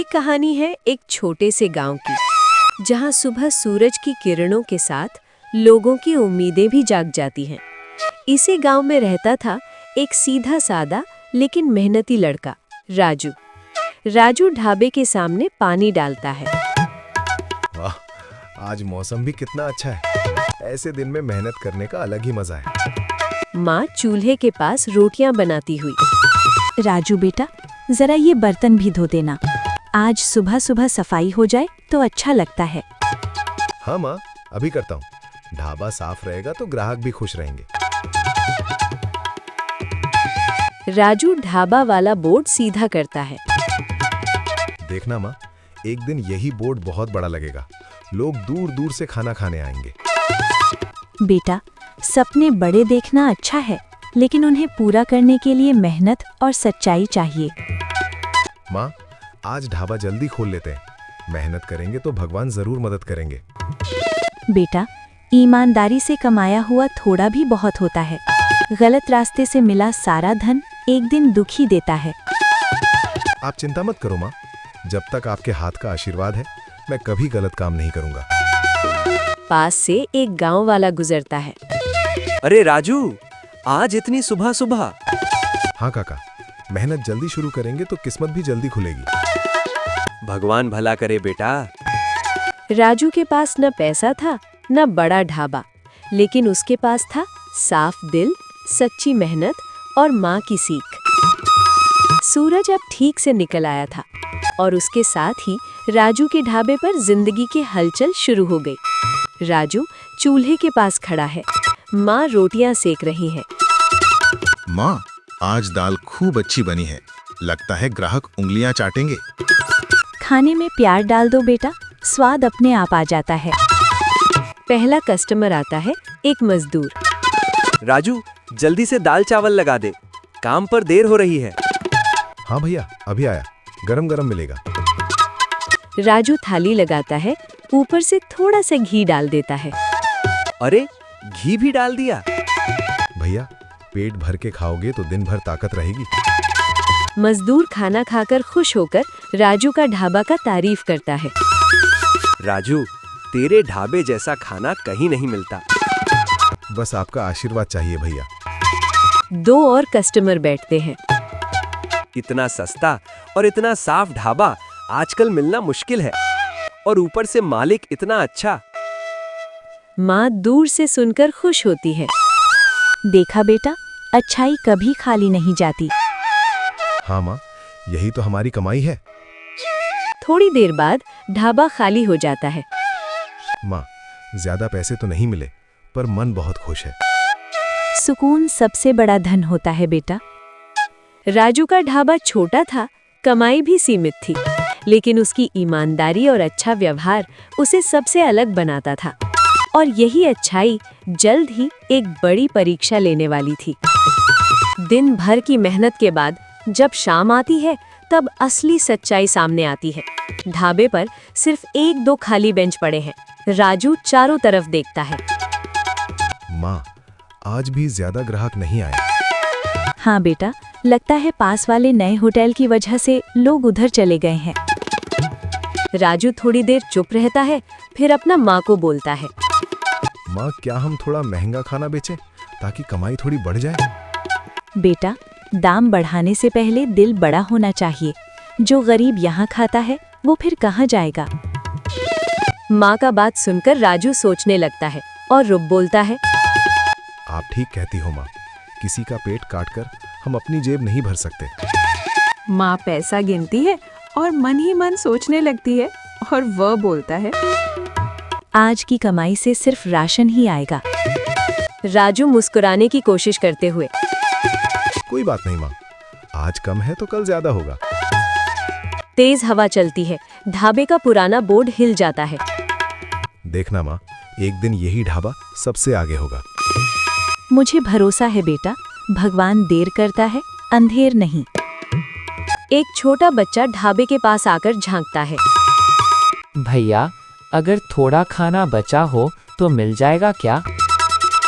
कहानी है एक छोटे से गांव की, जहां सुबह सूरज की किरणों के साथ लोगों की उम्मीदें भी जाग जाती हैं। इसी गांव में रहता था एक सीधा सादा लेकिन मेहनती लड़का, राजू। राजू ढाबे के सामने पानी डालता है। वाह, आज मौसम भी कितना अच्छा है। ऐसे दिन में मेहनत करने का अलग ही मजा है। माँ चूल्हे के पास रोटियां बनाती हुई, राजू बेटा, जरा ये बर्तन भी धो देना। आज सुबह सुबह सफाई हो जाए तो अच्छा लगता है। हाँ माँ, अभी करता हूँ। ढाबा साफ रहेगा तो ग्राहक भी खुश रहेंगे। राजू ढाबा वाला बोर्ड सीधा करता है। देखना माँ, एक दिन यही बोर्ड बहुत बड़ा लगेगा। लोग दूर दूर से खाना खाने आएंगे। बेटा, सपने बड़े देखना अच्छा है, लेकिन उन्हें पूरा करने के लिए मेहनत और सच्चाई चाहिए। माँ, आज ढाबा जल्दी खोल लेते हैं। मेहनत करेंगे तो भगवान जरूर मदद करेंगे। बेटा, ईमानदारी से कमाया हुआ थोड़ा भी बहुत होता है। गलत रास्ते से मिला सारा धन एक दिन दुखी देता है। आप चिंता मत करो माँ, जब तक आपके हाथ का आशीर्वाद है मैं कभी गलत काम नहीं करूँगा। पास से एक गांव वाला गुजरता है। अरे राजू, आज इतनी सुबह सुबह? हाँ काका, मेहनत जल्दी शुरू करेंगे तो किस्मत भी जल्दी खुलेगी। भगवान भला करे बेटा। राजू के पास न पैसा था न बड़ा ढाबा, लेकिन उसके पास था साफ दिल, सच्ची मेहनत और माँ की सीख। सूरज अब ठीक से निकल आया था और उसके साथ ही राजू के ढाबे पर जिंदगी की हलचल शुरू हो गई। राजू चूल्हे के पास खड़ा है। माँ रोटियां सेक रही हैं। माँ, आज दाल खूब अच्छी बनी है। लगता है ग्राहक उंगलियां चाटेंगे। खाने में प्यार डाल दो बेटा, स्वाद अपने आप आ जाता है। पहला कस्टमर आता है, एक मजदूर। राजू, जल्दी से दाल चावल लगा दे, काम पर देर हो रही है। हाँ भैया, अभी आया। गरम गरम मिलेगा। राजू थाली लगाता है, ऊपर से थोड़ा सा घी डाल देता है। अरे, घी भी डाल दिया? भैया, पेट भर के खाओगे तो दिन भर ताकत रहेगी। मजदूर खाना खाकर खुश होकर राजू का ढाबा का तारीफ करता है। राजू, तेरे ढाबे जैसा खाना कहीं नहीं मिलता। बस आपका आशीर्वाद चाहिए भैया। दो और कस्टमर बैठते हैं। इतना सस्ता और इतना साफ ढाबा आजकल मिलना मुश्किल है, और ऊपर से मालिक इतना अच्छा। माँ दूर से सुनकर खुश होती है। देखा बेटा, अच्छाई कभी खाली नहीं जाती। हाँ माँ, यही तो हमारी कमाई है। थोड़ी देर बाद ढाबा खाली हो जाता है। माँ, ज्यादा पैसे तो नहीं मिले, पर मन बहुत खुश है। सुकून सबसे बड़ा धन होता है बेटा। राजू का ढाबा छोटा था, कमाई भी सीमित थी, लेकिन उसकी ईमानदारी और अच्छा व्यवहार उसे सबसे अलग बनाता था। और यही अच्छाई जल्द ही एक बड़ी परीक्षा लेने वाली थी। दिन भर की मेहनत के बाद जब शाम आती है, तब असली सच्चाई सामने आती है। ढाबे पर सिर्फ एक दो खाली बेंच पड़े हैं। राजू चारों तरफ देखता है। माँ, आज भी ज्यादा ग्राहक नहीं आए। हाँ बेटा, लगता है पास वाले नए होटल की वजह से लोग उधर चले गए हैं। राजू थोड़ी देर चुप रहता है, फिर अपना माँ को बोलता है। माँ, क्या हम थोड़ा महंगा खाना बेचें ताकि कमाई थोड़ी बढ़ जाए? बेटा, दाम बढ़ाने से पहले दिल बड़ा होना चाहिए। जो गरीब यहाँ खाता है वो फिर कहाँ जाएगा? माँ का बात सुनकर राजू सोचने लगता है और रुक बोलता है। आप ठीक कहती हो माँ, किसी का पेट काटकर हम अपनी जेब नहीं भर सकते। माँ पैसा गिनती है और मन ही मन सोचने लगती है, और वह बोलता है, आज की कमाई से सिर्फ राशन ही आएगा। राजू मुस्कुराने की कोशिश करते हुए, कोई बात नहीं माँ, आज कम है तो कल ज्यादा होगा। तेज हवा चलती है, ढाबे का पुराना बोर्ड हिल जाता है। देखना माँ, एक दिन यही ढाबा सबसे आगे होगा। मुझे भरोसा है बेटा, भगवान देर करता है, अंधेर नहीं। एक छोटा बच्चा ढाबे के पास आकर झांकता है। भैया, अगर थोड़ा खाना बचा हो तो मिल जाएगा क्या?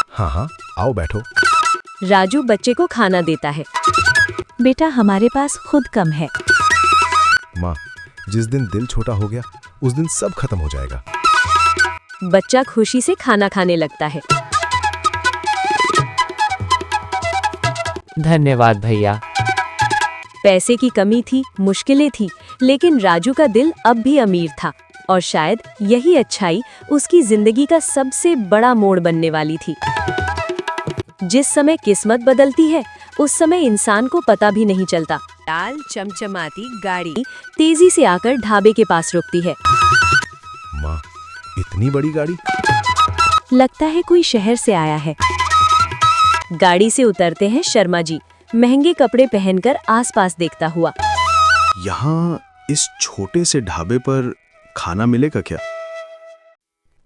हाँ हाँ, आओ बैठो। राजू बच्चे को खाना देता है। बेटा, हमारे पास खुद कम है। माँ, जिस दिन दिल छोटा हो गया उस दिन सब खत्म हो जाएगा। बच्चा खुशी से खाना खाने लगता है। धन्यवाद भैया। पैसे की कमी थी, मुश्किलें थी, लेकिन राजू का दिल अब भी अमीर था और शायद यही अच्छाई उसकी जिंदगी का सबसे बड़ा मोड़ बनने वाली थी। जिस समय किस्मत बदलती है उस समय इंसान को पता भी नहीं चलता। लाल चमचमाती गाड़ी तेजी से आकर ढाबे के पास रुकती है। माँ, इतनी बड़ी गाड़ी? लगता है कोई शहर से आया है। गाड़ी से उतरते हैं शर्मा जी, महंगे कपड़े पहनकर आसपास देखता हुआ। यहाँ इस छोटे से ढाबे पर खाना मिलेगा क्या?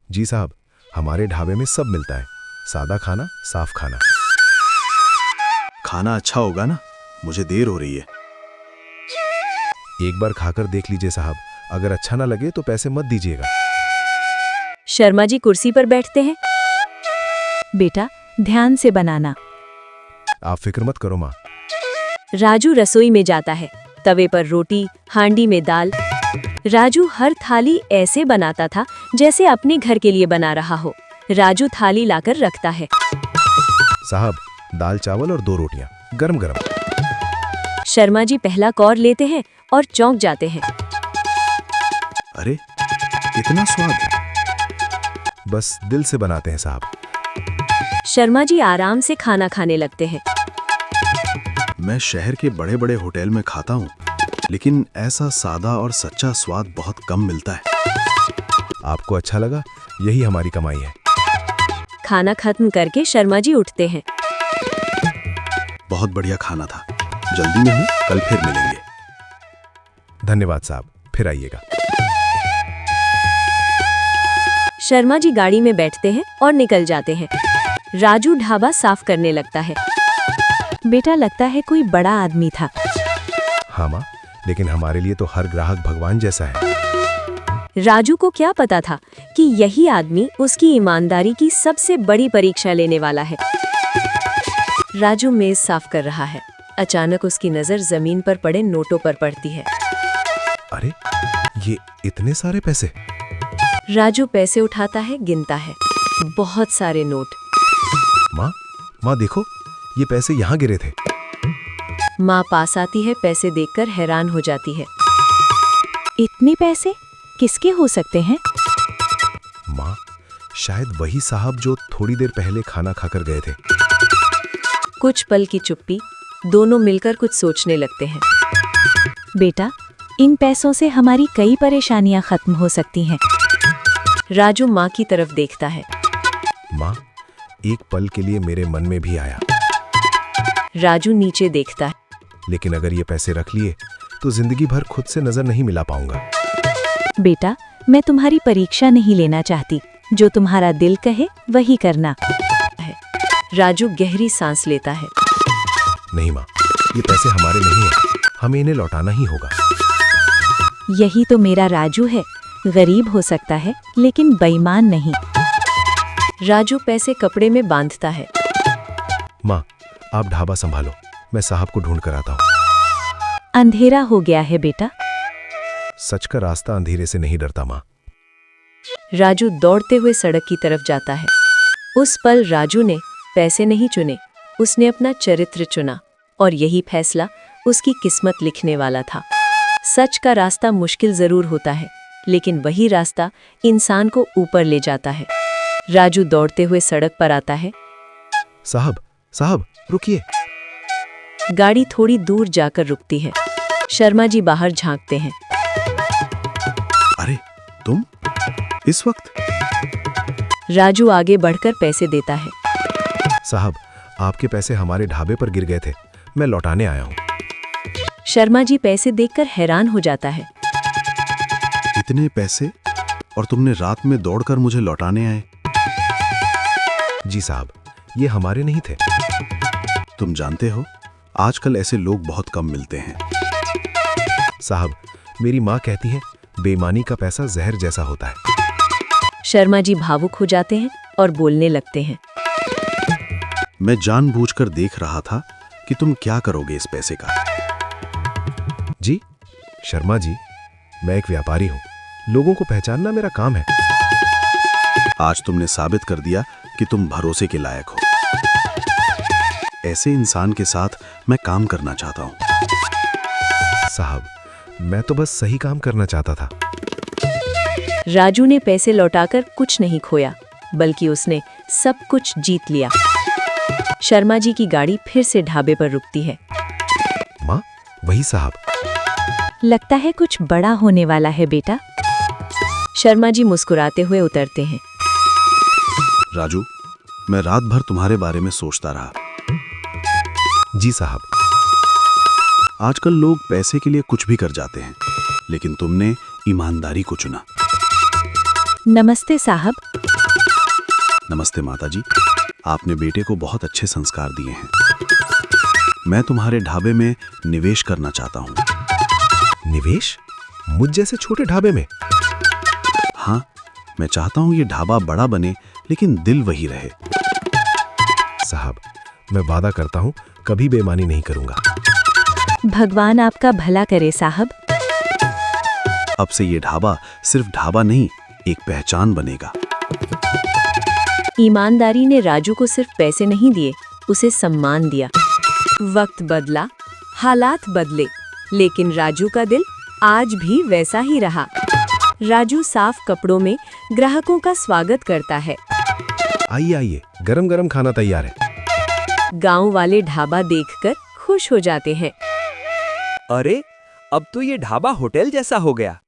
जी साहब, हमारे ढाबे में सब मिलता है, सादा खाना, साफ खाना। खाना अच्छा होगा ना? मुझे देर हो रही है। एक बार खाकर देख लीजिए साहब, अगर अच्छा ना लगे तो पैसे मत दीजिएगा। शर्मा जी कुर्सी पर बैठते हैं। बेटा, ध्यान से बनाना। आप फिक्र मत करो माँ। राजू रसोई में जाता है। तवे पर रोटी, हांडी में दाल। राजू हर थाली ऐसे बनाता था जैसे अपने घर के लिए बना रहा हो। राजू थाली लाकर रखता है। साहब, दाल चावल और 2 रोटियां, गरम गरम। शर्मा जी पहला कौर लेते हैं और चौंक जाते हैं। अरे, इतना स्वाद! बस दिल से बनाते हैं साहब। शर्मा जी आराम से खाना खाने लगते हैं। मैं शहर के बड़े बड़े होटल में खाता हूँ, लेकिन ऐसा सादा और सच्चा स्वाद बहुत कम मिलता है। आपको अच्छा लगा, यही हमारी कमाई है। खाना खत्म करके शर्मा जी उठते हैं। बहुत बढ़िया खाना था। जल्दी में हूँ, कल फिर मिलेंगे। धन्यवाद साहब, फिर आइएगा। शर्मा जी गाड़ी में बैठते हैं और निकल जाते हैं। राजू ढाबा साफ करने लगता है। बेटा, लगता है कोई बड़ा आदमी था। हाँ माँ, लेकिन हमारे लिए तो हर ग्राहक भगवान जैसा है। राजू को क्या पता था कि यही आदमी उसकी ईमानदारी की सबसे बड़ी परीक्षा लेने वाला है। राजू मेज साफ कर रहा है। अचानक उसकी नजर जमीन पर पड़े नोटों पर पड़ती है। अरे, ये इतने सारे पैसे! राजू पैसे उठाता है, गिनता है। बहुत सारे नोट। माँ देखो, ये पैसे यहाँ गिरे थे। माँ पास आती है, पैसे देखकर हैरान हो जाती है। इतने पैसे किसके हो सकते हैं? माँ, शायद वही साहब जो थोड़ी देर पहले खाना खाकर गए थे। कुछ पल की चुप्पी। दोनों मिलकर कुछ सोचने लगते हैं। बेटा, इन पैसों से हमारी कई परेशानियां खत्म हो सकती हैं। राजू माँ की तरफ देखता है। माँ, एक पल के लिए मेरे मन में भी आया, राजू नीचे देखता है। लेकिन अगर ये पैसे रख लिए तो जिंदगी भर खुद से नजर नहीं मिला पाऊंगा। बेटा, मैं तुम्हारी परीक्षा नहीं लेना चाहती। जो तुम्हारा दिल कहे वही करना। राजू गहरी सांस लेता है। नहीं माँ, ये पैसे हमारे नहीं हैं, हमें इन्हें लौटाना ही होगा। यही तो मेरा राजू है। गरीब हो सकता है लेकिन बेईमान नहीं। राजू पैसे कपड़े में बांधता है। माँ, आप ढाबा संभालो, मैं साहब को ढूंढ कर आता हूँ। अंधेरा हो गया है बेटा। सच का रास्ता अंधेरे से नहीं डरता माँ। राजू दौड़ते हुए सड़क की तरफ जाता है। उस पल राजू ने पैसे नहीं चुने, उसने अपना चरित्र चुना और यही फैसला उसकी किस्मत लिखने वाला था। सच का रास्ता मुश्किल जरूर होता है, लेकिन वही रास्ता इंसान को ऊपर ले जाता है। राजू दौड़ते हुए सड़क पर आता है। साहब, रुकिए। गाड़ी थोड़ी दूर जाकर रुकती है। शर्मा जी बाहर झांकते हैं। अरे, तुम इस वक्त? राजू आगे बढ़कर पैसे देता है। साहब, आपके पैसे हमारे ढाबे पर गिर गए थे, मैं लौटाने आया हूँ। शर्मा जी पैसे देखकर हैरान हो जाता है। इतने पैसे? और तुमने रात में दौड़कर मुझे लौटाने आए? जी साहब, ये हमारे नहीं थे। तुम जानते हो, आजकल ऐसे लोग बहुत कम मिलते हैं। साहब, मेरी माँ कहती है बेईमानी का पैसा जहर जैसा होता है। शर्मा जी भावुक हो जाते हैं और बोलने लगते हैं। मैं जानबूझकर देख रहा था कि तुम क्या करोगे इस पैसे का। जी, शर्मा जी, मैं एक व्यापारी हूँ, लोगों को पहचानना मेरा काम है। आज तुमने साबित कर दिया कि तुम भरोसे के लायक हो। ऐसे इंसान के साथ मैं काम करना चाहता हूँ। साहब, मैं तो बस सही काम करना चाहता था। राजू ने पैसे लौटाकर कुछ नहीं खोया, बल्कि उसने सब कुछ जीत लिया। शर्मा जी की गाड़ी फिर से ढाबे पर रुकती है। माँ, वही साहब। लगता है कुछ बड़ा होने वाला है बेटा। शर्मा जी मुस्कुराते हुए उतरते हैं। राजू, मैं रात भर तुम्हारे बारे में सोचता रहा। जी साहब। आजकल लोग पैसे के लिए कुछ भी कर जाते हैं, लेकिन तुमने ईमानदारी को चुना। नमस्ते साहब। नमस्ते माताजी, आपने बेटे को बहुत अच्छे संस्कार दिए हैं। मैं तुम्हारे ढाबे में निवेश करना चाहता हूँ। निवेश? मुझ जैसे छोटे ढाबे में? हाँ, मैं चाहता हूँ ये ढाबा बड़ा बने, लेकिन दिल वही रहे। साहब, मैं वादा करता हूँ कभी बेईमानी नहीं करूँगा। भगवान आपका भला करे साहब। अब से ये ढाबा सिर्फ ढाबा नहीं, एक पहचान बनेगा। ईमानदारी ने राजू को सिर्फ पैसे नहीं दिए, उसे सम्मान दिया। वक्त बदला, हालात बदले, लेकिन राजू का दिल आज भी वैसा ही रहा। राजू साफ कपड़ों में ग्राहकों का स्वागत करता है। आइए आइए, गरम गरम खाना तैयार है। गांव वाले ढाबा देखकर खुश हो जाते हैं। अरे, अब तो ये ढाबा होटल जैसा हो गया,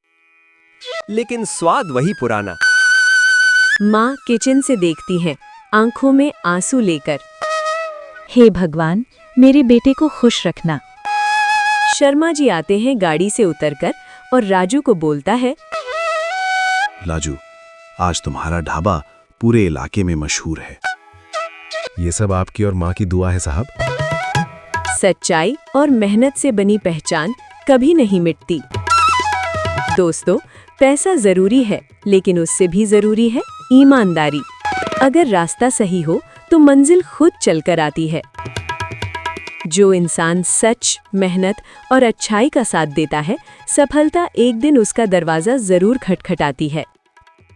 लेकिन स्वाद वही पुराना। माँ किचन से देखती हैं, आंखों में आंसू लेकर। हे भगवान, मेरे बेटे को खुश रखना। शर्मा जी आते हैं गाड़ी से उतरकर और राजू को बोलता है, लाजू, आज तुम्हारा ढाबा पूरे इलाके में मशहूर है। ये सब आपकी और माँ की दुआ है साहब। सच्चाई और मेहनत से बनी पहचान कभी नहीं मिटती। दोस्तों, पैसा जरूरी है, लेकिन उससे भी जरूरी है ईमानदारी। अगर रास्ता सही हो तो मंजिल खुद चलकर आती है। जो इंसान सच, मेहनत और अच्छाई का साथ देता है, सफलता एक दिन उसका दरवाजा जरूर खटखटाती है।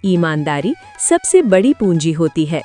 ईमानदारी सबसे बड़ी पूंजी होती है।